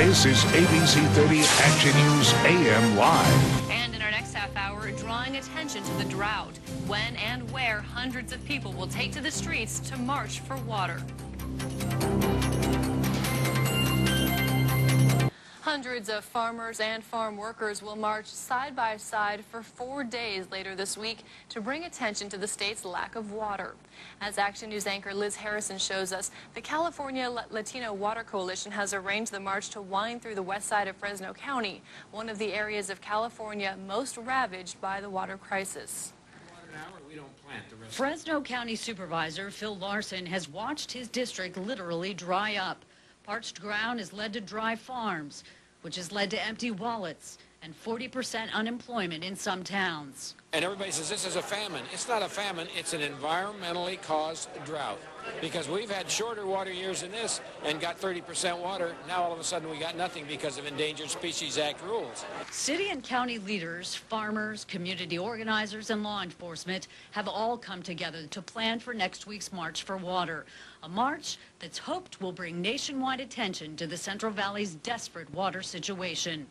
This is ABC 30 Action News AM Live. And in our next half hour, drawing attention to the drought, when and where hundreds of people will take to the streets to march for water. Hundreds of farmers and farm workers will march side by side for 4 days later this week to bring attention to the state's lack of water. As Action News anchor Liz Harrison shows us, the California Latino Water Coalition has arranged the march to wind through the west side of Fresno County, one of the areas of California most ravaged by the water crisis. Fresno County Supervisor Phil Larson has watched his district literally dry up. Parched ground has led to dry farms, which has led to empty wallets and 40% unemployment in some towns. And everybody says this is a famine. It's not a famine, it's an environmentally caused drought. Because we've had shorter water years than this and got 30% water. Now all of a sudden we got nothing because of Endangered Species Act rules. City and county leaders, farmers, community organizers, and law enforcement have all come together to plan for next week's March for Water. A march that's hoped will bring nationwide attention to the Central Valley's desperate water situation.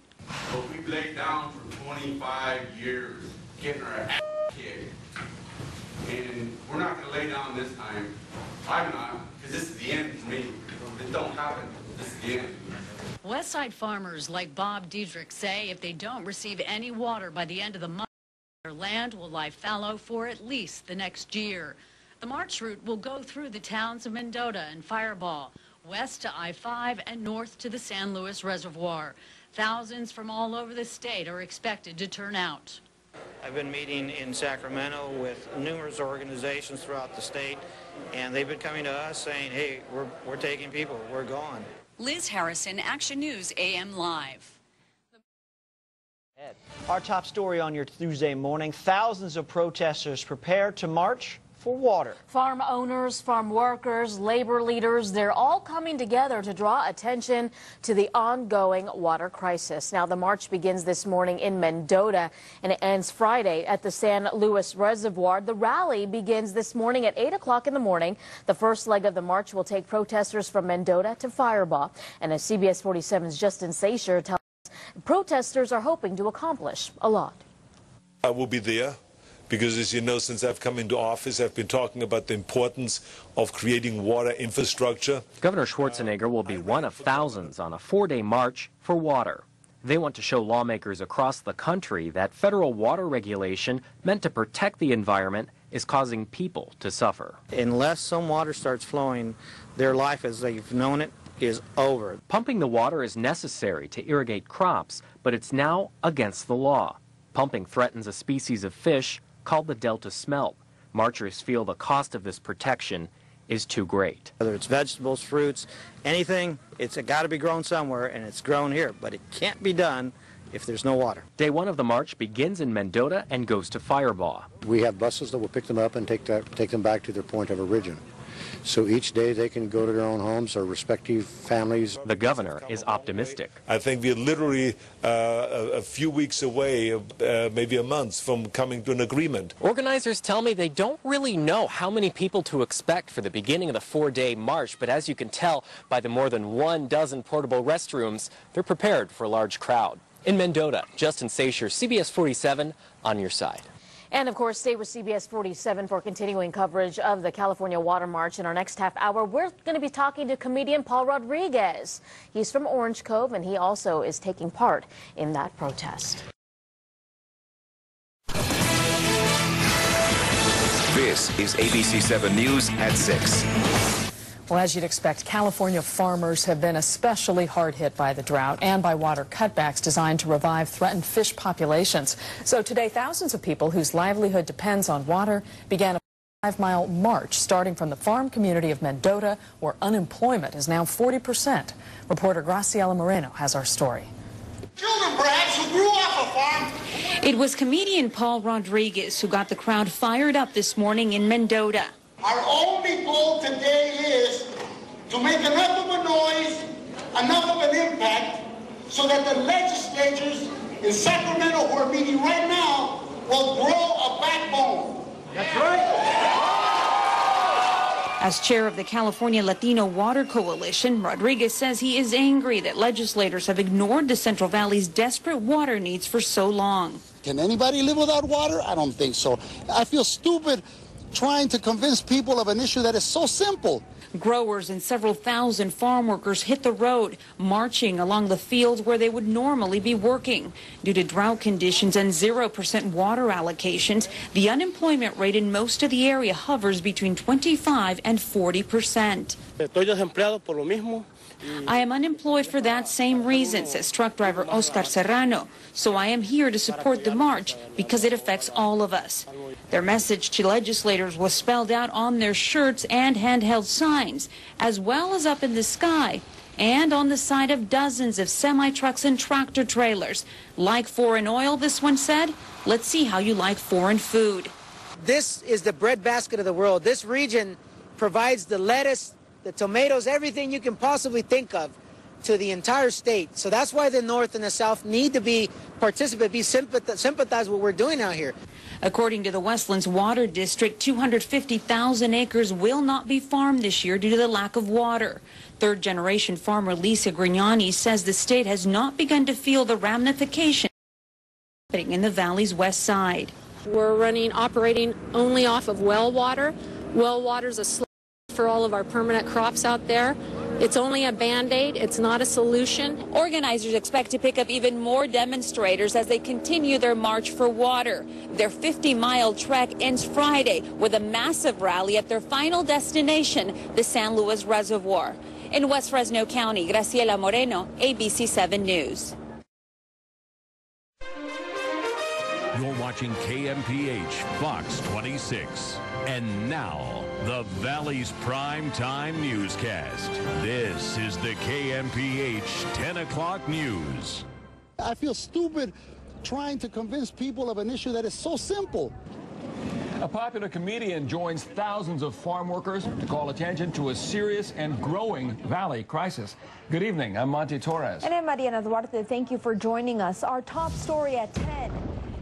But we've laid down for 25 years, getting our ass kicked. And we're not going to lay down this time. I'm not, because this is the end for me. If it don't happen, this is the end. Westside farmers like Bob Diedrich say if they don't receive any water by the end of the month, their land will lie fallow for at least the next year. The march route will go through the towns of Mendota and Fireball, west to I-5 and north to the San Luis Reservoir. Thousands from all over the state are expected to turn out. I've been meeting in Sacramento with numerous organizations throughout the state, and they've been coming to us saying, hey, we're taking people, we're gone. Liz Harrison, Action News AM Live. Our top story on your Tuesday morning, thousands of protesters prepare to march for water. Farm owners, farm workers, labor leaders, they're all coming together to draw attention to the ongoing water crisis. Now, the march begins this morning in Mendota and it ends Friday at the San Luis Reservoir. The rally begins this morning at 8 o'clock in the morning. The first leg of the march will take protesters from Mendota to Fireball. And as CBS 47's Justin Sasher tells us, protesters are hoping to accomplish a lot. I will be there. Because, as you know, since I've come into office, I've been talking about the importance of creating water infrastructure. Governor Schwarzenegger will be one of thousands on a 4-day march for water. They want to show lawmakers across the country that federal water regulation meant to protect the environment is causing people to suffer. Unless some water starts flowing, their life as they've known it is over. Pumping the water is necessary to irrigate crops, but it's now against the law. Pumping threatens a species of fish called the Delta smelt. Marchers feel the cost of this protection is too great. Whether it's vegetables, fruits, anything, it's got to be grown somewhere, and it's grown here, but it can't be done if there's no water. Day one of the march begins in Mendota and goes to Fireball. We have buses that will pick them up and take them back to their point of origin. So each day they can go to their own homes or respective families. The governor is optimistic. I think we're literally a few weeks away, maybe a month, from coming to an agreement. Organizers tell me they don't really know how many people to expect for the beginning of the 4-day march, but as you can tell by the more than 12 portable restrooms, they're prepared for a large crowd. In Mendota, Justin Sasher, CBS 47, on your side. And, of course, stay with CBS 47 for continuing coverage of the California Water March. In our next half hour, we're going to be talking to comedian Paul Rodriguez. He's from Orange Cove, and he also is taking part in that protest. This is ABC 7 News at 6. Well, as you'd expect, California farmers have been especially hard hit by the drought and by water cutbacks designed to revive threatened fish populations. So today, thousands of people whose livelihood depends on water began a 5-mile march starting from the farm community of Mendota, where unemployment is now 40%. Reporter Graciela Moreno has our story. Children, perhaps, who grew off a farm. It was comedian Paul Rodriguez who got the crowd fired up this morning in Mendota. Our only goal today is to make enough of a noise, enough of an impact, so that the legislatures in Sacramento who are meeting right now will grow a backbone. That's right. As chair of the California Latino Water Coalition, Rodriguez says he is angry that legislators have ignored the Central Valley's desperate water needs for so long. Can anybody live without water? I don't think so. I feel stupid trying to convince people of an issue that is so simple. Growers and several thousand farm workers hit the road, marching along the fields where they would normally be working. Due to drought conditions and 0% water allocations, the unemployment rate in most of the area hovers between 25 and 40%. Estoy desempleado por lo mismo. I am unemployed for that same reason, says truck driver Oscar Serrano. So I am here to support the march because it affects all of us. Their message to legislators was spelled out on their shirts and handheld signs, as well as up in the sky and on the side of dozens of semi-trucks and tractor trailers. Like foreign oil, this one said, let's see how you like foreign food. This is the breadbasket of the world. This region provides the lettuce, the tomatoes, everything you can possibly think of to the entire state. So that's why the North and the South need to be sympathize what we're doing out here. According to the Westlands Water District, 250,000 acres will not be farmed this year due to the lack of water. Third-generation farmer Lisa Grignani says the state has not begun to feel the ramifications happening in the valley's west side. We're operating only off of well water. Well water's a slow for all of our permanent crops out there. It's only a Band-Aid. It's not a solution. Organizers expect to pick up even more demonstrators as they continue their march for water. Their 50-mile trek ends Friday with a massive rally at their final destination, the San Luis Reservoir. In West Fresno County, Graciela Moreno, ABC 7 News. You're watching KMPH Fox 26. And now, the Valley's primetime newscast. This is the KMPH 10 o'clock news. I feel stupid trying to convince people of an issue that is so simple. A popular comedian joins thousands of farm workers to call attention to a serious and growing valley crisis. Good evening, I'm Monty Torres. And I'm Mariana Duarte. Thank you for joining us. Our top story at 10.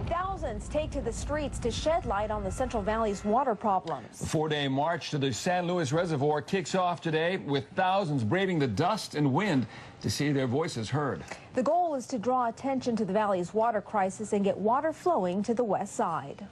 Thousands take to the streets to shed light on the Central Valley's water problems. The 4-day march to the San Luis Reservoir kicks off today with thousands braving the dust and wind to see their voices heard. The goal is to draw attention to the valley's water crisis and get water flowing to the west side.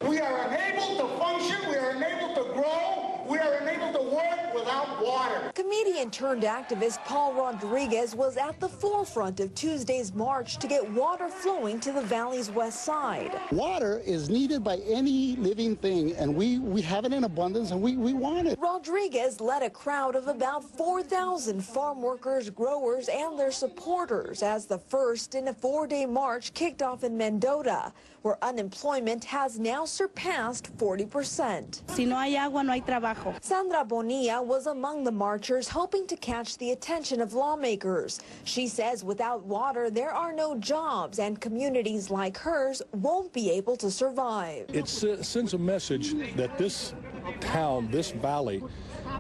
We are unable to function, we are unable to grow, we are unable to work without water. Comedian turned activist Paul Rodriguez was at the forefront of Tuesday's march to get water flowing to the valley's west side. Water is needed by any living thing, and we have it in abundance, and we want it. Rodriguez led a crowd of about 4,000 farm workers, growers, and their supporters as the first in a 4-day march kicked off in Mendota, where unemployment has now surpassed 40%. Si no hay agua, no hay trabajo. Sandra Bonilla was among the marchers hoping to catch the attention of lawmakers. She says without water, there are no jobs, and communities like hers won't be able to survive. It sends a message that this town, this valley,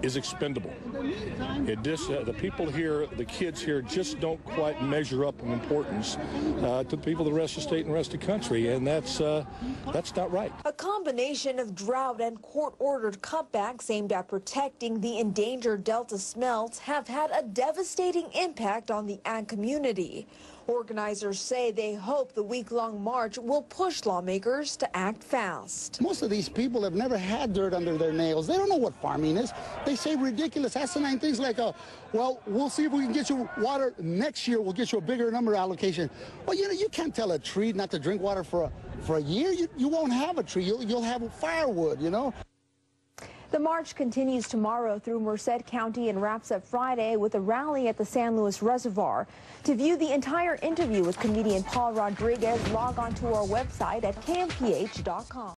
is expendable. The people here, the kids here, just don't quite measure up in importance to the people of the rest of the state and the rest of the country, and that's not right. A combination of drought and court-ordered cutbacks aimed at protecting the endangered Delta smelts have had a devastating impact on the ag community. Organizers say they hope the week-long march will push lawmakers to act fast. Most of these people have never had dirt under their nails. They don't know what farming is. They say ridiculous, asinine things like, well, we'll see if we can get you water next year. We'll get you a bigger number allocation. Well, you can't tell a tree not to drink water for a year. You won't have a tree. You'll have firewood, The march continues tomorrow through Merced County and wraps up Friday with a rally at the San Luis Reservoir. To view the entire interview with comedian Paul Rodriguez, log on to our website at kmph.com.